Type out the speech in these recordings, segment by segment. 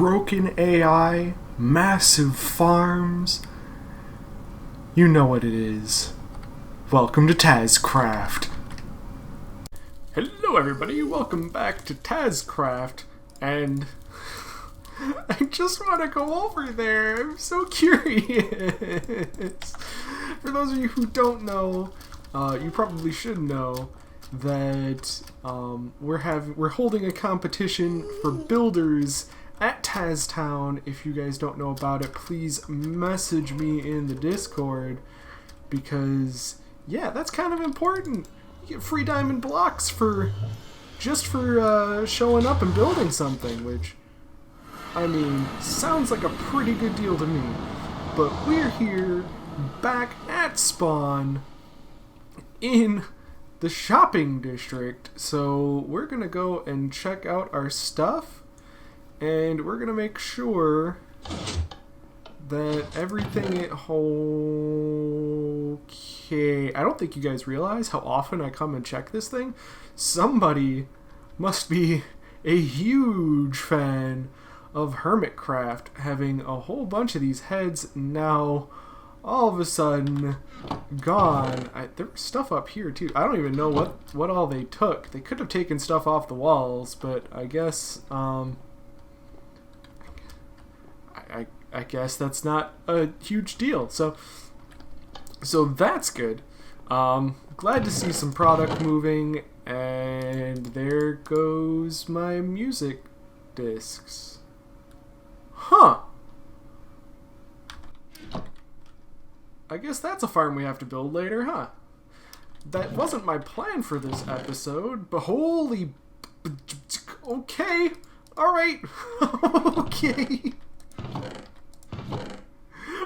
broken AI, massive farms. You know what it is. Welcome to Tazzcraft. Hello everybody, welcome back to Tazzcraft, and I just want to go over there. I'm so curious. For those of you who don't know, you probably should know that we're holding a competition for builders at Tazztown. If you guys don't know about it, please message me in the Discord, because yeah, that's kind of important. You get free diamond blocks for showing up and building something, which, I mean, sounds like a pretty good deal to me. But we're here back at spawn in the shopping district, so we're gonna go and check out our stuff, and we're gonna make sure that everything is okay. I don't think you guys realize how often I come and check this thing. Somebody must be a huge fan of Hermitcraft, having a whole bunch of these heads now all of a sudden gone. There was stuff up here too. I don't even know what all they took. They could have taken stuff off the walls, but I guess I guess that's not a huge deal. So that's good. Glad to see some product moving, and there goes my music discs. Huh. I guess that's a farm we have to build later, huh? That wasn't my plan for this episode, but holy... Okay. Alright. Okay.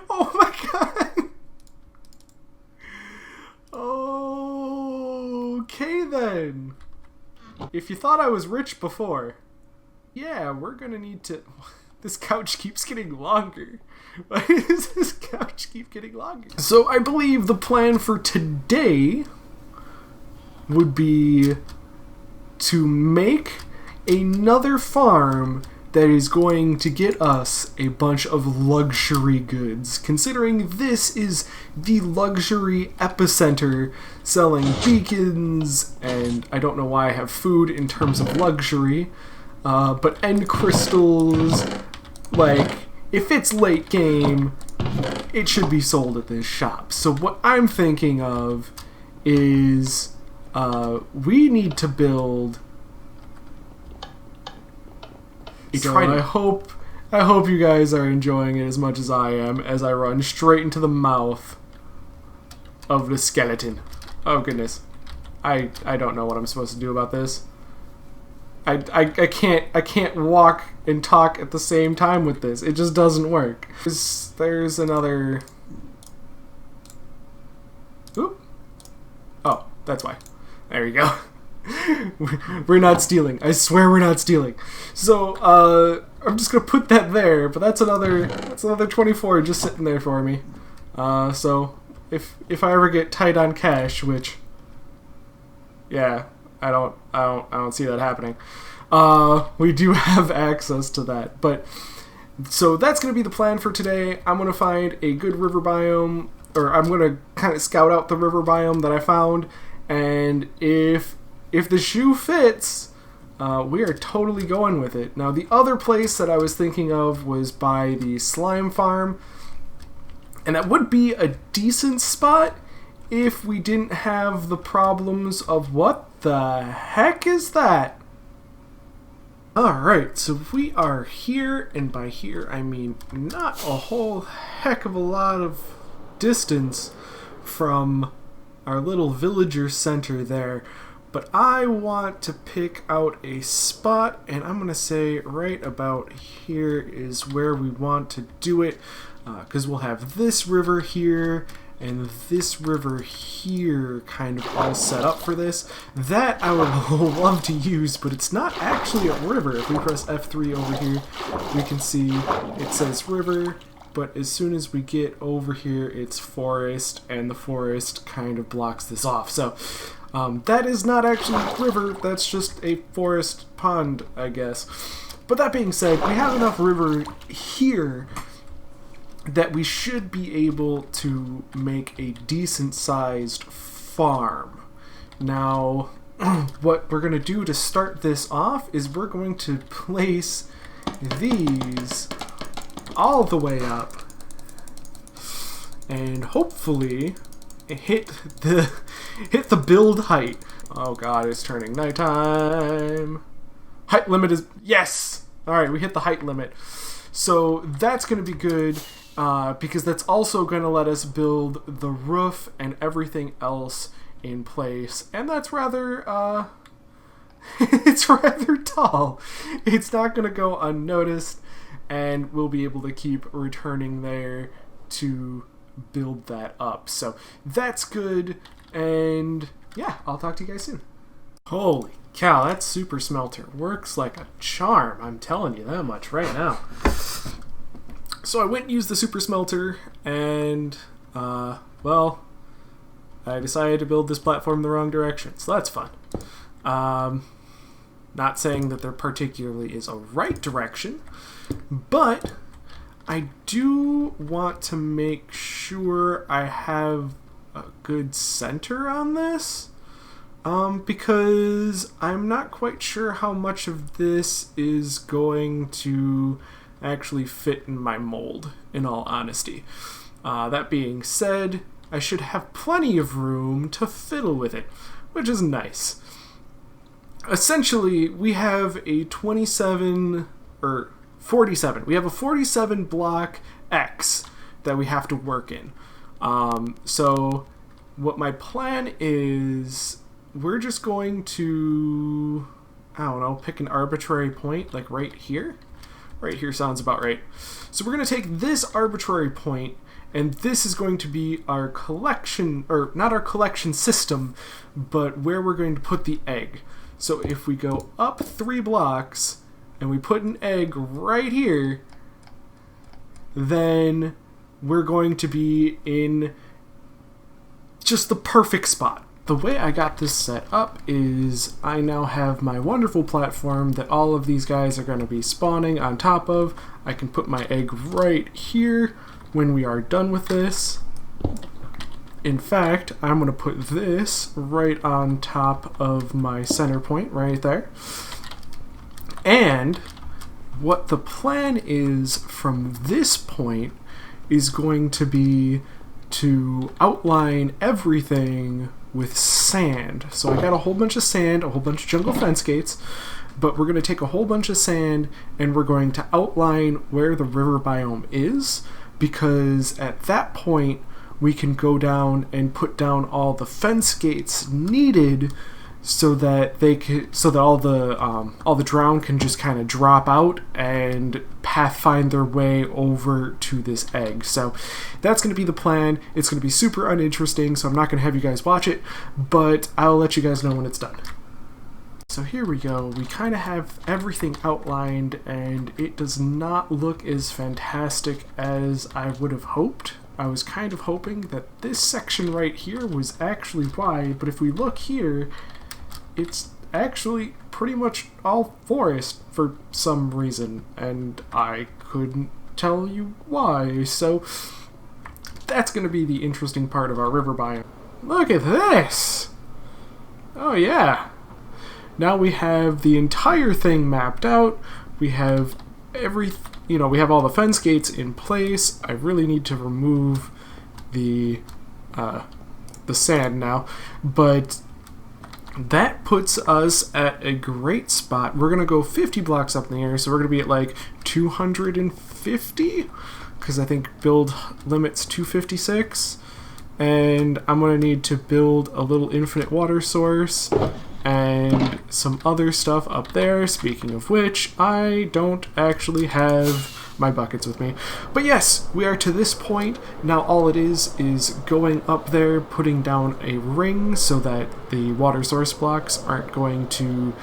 Oh my god. Okay then. If you thought I was rich before, yeah, we're gonna need to... This couch keeps getting longer. Why does this couch keep getting longer? So I believe the plan for today would be to make another farm that is going to get us a bunch of luxury goods, considering this is the luxury epicenter, selling beacons, and I don't know why I have food in terms of luxury, but end crystals. Like, if it's late game, it should be sold at this shop. So what I'm thinking of is we need to build a Trident. I hope you guys are enjoying it as much as I am, as I run straight into the mouth of the skeleton. Oh goodness. I don't know what I'm supposed to do about this. I can't walk and talk at the same time with this. It just doesn't work. There's another... Oop. Oh, that's why. There you go. We're not stealing. I swear we're not stealing. So, I'm just gonna put that there, but that's another 24 just sitting there for me. So if I ever get tight on cash, which, yeah, I don't see that happening. We do have access to that, but so that's gonna be the plan for today. I'm gonna find a good river biome, or I'm gonna kind of scout out the river biome that I found, and if the shoe fits, we are totally going with it. Now, the other place that I was thinking of was by the slime farm, and that would be a decent spot if we didn't have the problems of what the heck is that? Alright, so we are here, and by here I mean not a whole heck of a lot of distance from our little villager center there. But I want to pick out a spot, and I'm going to say right about here is where we want to do it, because we'll have this river here and this river here kind of all set up for this. That I would love to use, but it's not actually a river. If we press F3 over here, we can see it says river, but as soon as we get over here, it's forest, and the forest kind of blocks this off. So that is not actually a river, that's just a forest pond, I guess. But that being said, we have enough river here that we should be able to make a decent-sized farm. Now, what we're going to do to start this off is we're going to place these all the way up and hopefully hit the build height. Oh god, it's turning nighttime. Height limit is... Yes! Alright, we hit the height limit. So that's going to be good because that's also going to let us build the roof and everything else in place. And that's rather... it's rather tall. It's not going to go unnoticed, and we'll be able to keep returning there to build that up. So that's good, and yeah, I'll talk to you guys soon. Holy cow, that super smelter works like a charm. I'm telling you that much right now. So I went and used the super smelter, and well, I decided to build this platform the wrong direction, so that's fun. Not saying that there particularly is a right direction, but I do want to make sure I have a good center on this, because I'm not quite sure how much of this is going to actually fit in my mold, in all honesty. That being said, I should have plenty of room to fiddle with it, which is nice. Essentially, we have a 47, or 47. We have a 47 block X that we have to work in. So what my plan is, we're just going to, I don't know, pick an arbitrary point, like right here. Right here sounds about right. So we're going to take this arbitrary point, and this is going to be our collection, or not our collection system, but where we're going to put the egg. So if we go up 3 blocks and we put an egg right here, then we're going to be in just the perfect spot. The way I got this set up is I now have my wonderful platform that all of these guys are going to be spawning on top of. I can put my egg right here when we are done with this. In fact, I'm going to put this right on top of my center point right there. And what the plan is from this point is going to be to outline everything with sand. So I got a whole bunch of sand, a whole bunch of jungle fence gates, but we're going to take a whole bunch of sand and we're going to outline where the river biome is, because at that point we can go down and put down all the fence gates needed so that they can, so that all the drown can just kind of drop out and pathfind their way over to this egg. So that's going to be the plan. It's going to be super uninteresting, so I'm not going to have you guys watch it, but I'll let you guys know when it's done. So here we go. We kind of have everything outlined, and it does not look as fantastic as I would have hoped. I was kind of hoping that this section right here was actually wide, but if we look here, it's actually pretty much all forest for some reason, and I couldn't tell you why. So that's going to be the interesting part of our river biome. Look at this! Oh yeah! Now we have the entire thing mapped out. We have we have all the fence gates in place. I really need to remove the sand now, but that puts us at a great spot. We're gonna go 50 blocks up in the air, so we're gonna be at like 250, because I think build limit's 256, and I'm gonna need to build a little infinite water source and some other stuff up there. Speaking of which, I don't actually have my buckets with me. But yes, we are to this point. Now all it is going up there, putting down a ring so that the water source blocks aren't going to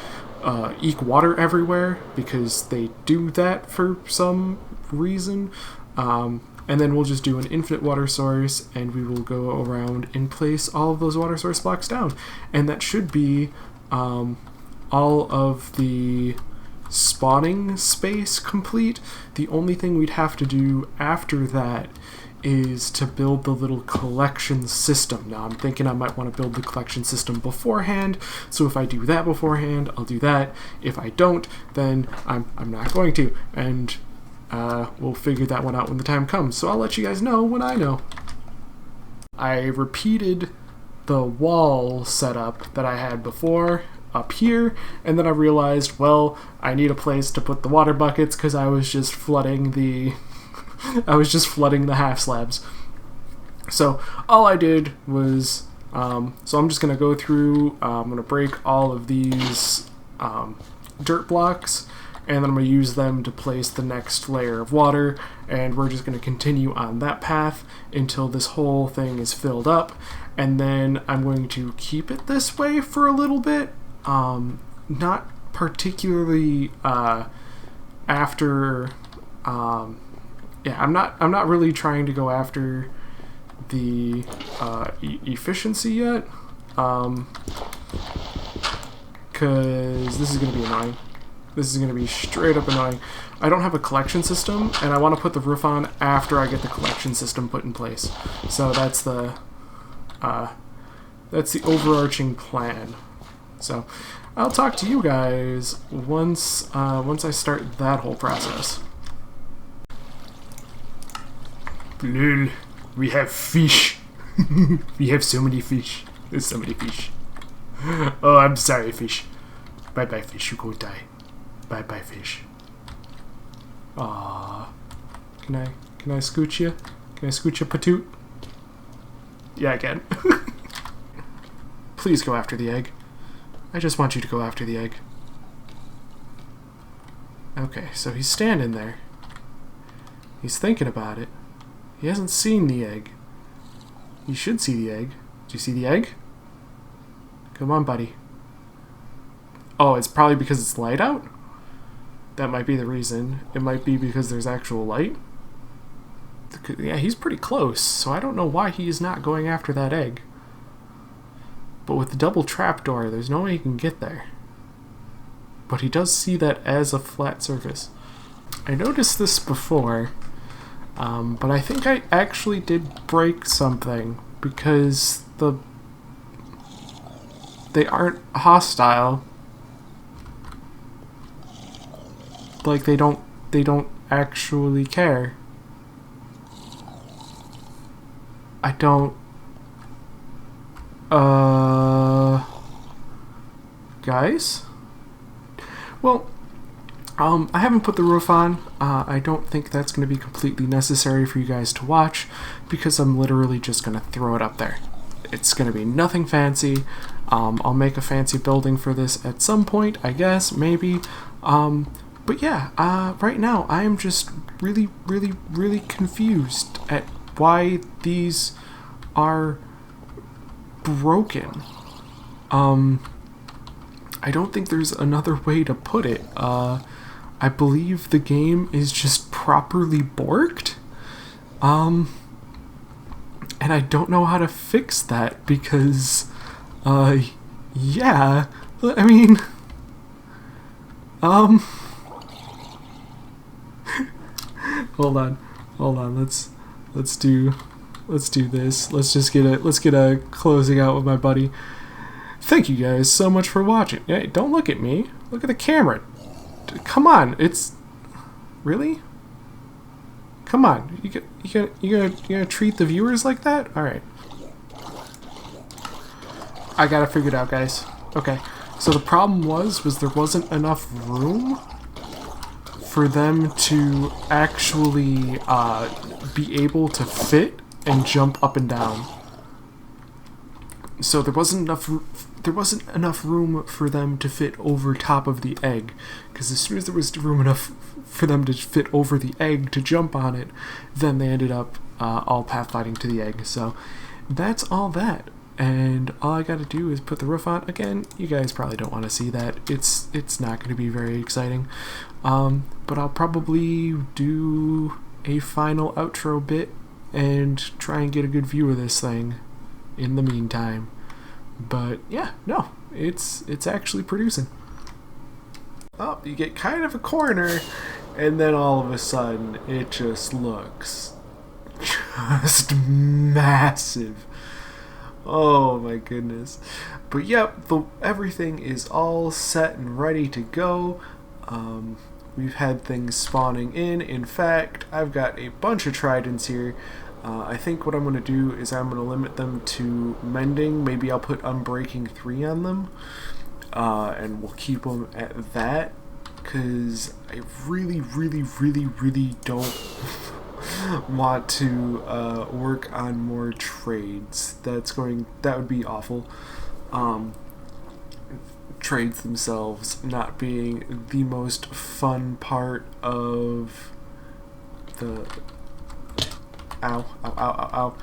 eke water everywhere, because they do that for some reason. And then we'll just do an infinite water source, and we will go around and place all of those water source blocks down. And that should be all of the spawning space complete. The only thing we'd have to do after that is to build the little collection system. Now I'm thinking I might want to build the collection system beforehand, so if I do that beforehand, I'll do that. If I don't, then I'm not going to, and we'll figure that one out when the time comes. So I'll let you guys know when I know. I repeated the wall setup that I had before up here, and then I realized, well, I need a place to put the water buckets because I was just flooding the half slabs. So all I did was, so I'm just going to go through, I'm going to break all of these dirt blocks, and then I'm going to use them to place the next layer of water, and we're just going to continue on that path until this whole thing is filled up, and then I'm going to keep it this way for a little bit, not particularly after, yeah, I'm not really trying to go after the efficiency yet, because this is going to be annoying. This is going to be straight up annoying. I don't have a collection system, and I want to put the roof on after I get the collection system put in place. So that's the overarching plan. So I'll talk to you guys once I start that whole process. Lol, we have fish. We have so many fish. There's so many fish. Oh, I'm sorry, fish. Bye bye, fish. You go die. Bye bye, fish. Aww. Can I scooch you? Can I scooch you, Patoot? Yeah, I can. Please go after the egg. I just want you to go after the egg. Okay, so he's standing there. He's thinking about it. He hasn't seen the egg. You should see the egg. Do you see the egg? Come on, buddy. Oh, it's probably because it's light out? That might be the reason. It might be because there's actual light. Yeah, he's pretty close, so I don't know why he is not going after that egg. But with the double trapdoor, there's no way he can get there. But he does see that as a flat surface. I noticed this before, but I think I actually did break something because they aren't hostile. Like they don't actually care. I don't guys? Well, I haven't put the roof on. I don't think that's going to be completely necessary for you guys to watch because I'm literally just going to throw it up there. It's going to be nothing fancy. I'll make a fancy building for this at some point, I guess, maybe. But yeah, right now I am just really confused at why these are broken. I don't think there's another way to put it. I believe the game is just properly borked. And I don't know how to fix that because, yeah, I mean, hold on, let's do this. Let's get a closing out with my buddy. Thank you guys so much for watching. Hey, don't look at me. Look at the camera. Come on, it's really? Come on, you gonna treat the viewers like that? All right. I got it figured out, guys. Okay, so the problem was there wasn't enough room for them to actually be able to fit and jump up and down. So there wasn't enough room for them to fit over top of the egg, because as soon as there was room enough for them to fit over the egg to jump on it, then they ended up all pathfinding to the egg. So that's all that, and all I gotta do is put the roof on. Again, you guys probably don't want to see that. It's not going to be very exciting, but I'll probably do a final outro bit and try and get a good view of this thing in the meantime. But yeah, no, it's actually producing. Oh, you get kind of a corner, and then all of a sudden it just looks just massive. Oh my goodness. But yep, everything is all set and ready to go. We've had things spawning in. In fact, I've got a bunch of tridents here. I think what I'm going to do is I'm going to limit them to mending. Maybe I'll put unbreaking 3 on them. And we'll keep them at that. Because I really, really, really, really don't want to work on more trades. That would be awful. Trades themselves not being the most fun part of the... Ow, ow, ow, ow, ow.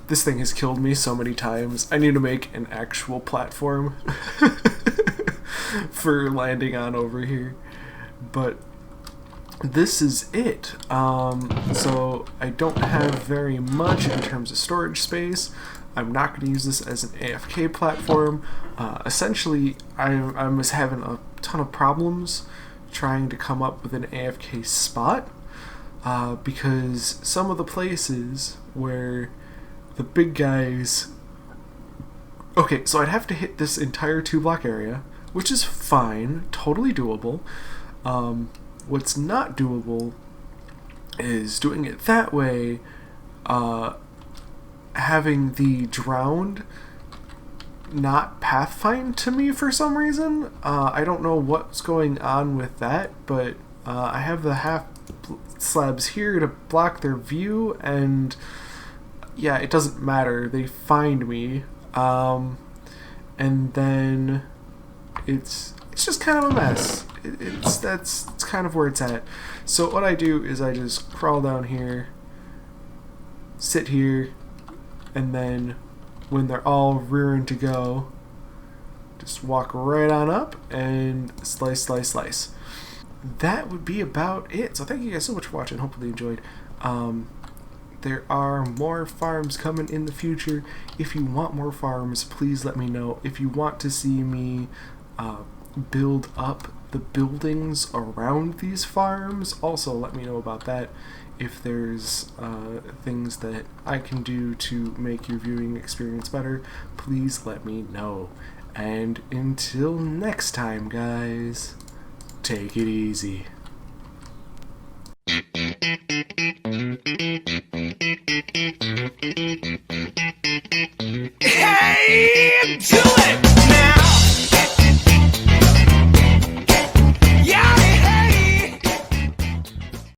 This thing has killed me so many times. I need to make an actual platform for landing on over here. But this is it. So I don't have very much in terms of storage space. I'm not going to use this as an AFK platform. Essentially, I was having a ton of problems trying to come up with an AFK spot because some of the places where the big guys... Okay, so I'd have to hit this entire 2-block area, which is fine, totally doable. What's not doable is doing it that way, having the drowned not pathfind to me for some reason. I don't know what's going on with that, but I have the half slabs here to block their view, and yeah, it doesn't matter. They find me, and then it's just kind of a mess. That's kind of where it's at. So what I do is I just crawl down here, sit here, and then when they're all rearing to go, just walk right on up and slice, slice, slice. That would be about it. So thank you guys so much for watching. Hopefully you enjoyed. There are more farms coming in the future. If you want more farms, please let me know. If you want to see me build up the buildings around these farms, also let me know about that. If there's things that I can do to make your viewing experience better, please let me know. And until next time, guys, take it easy.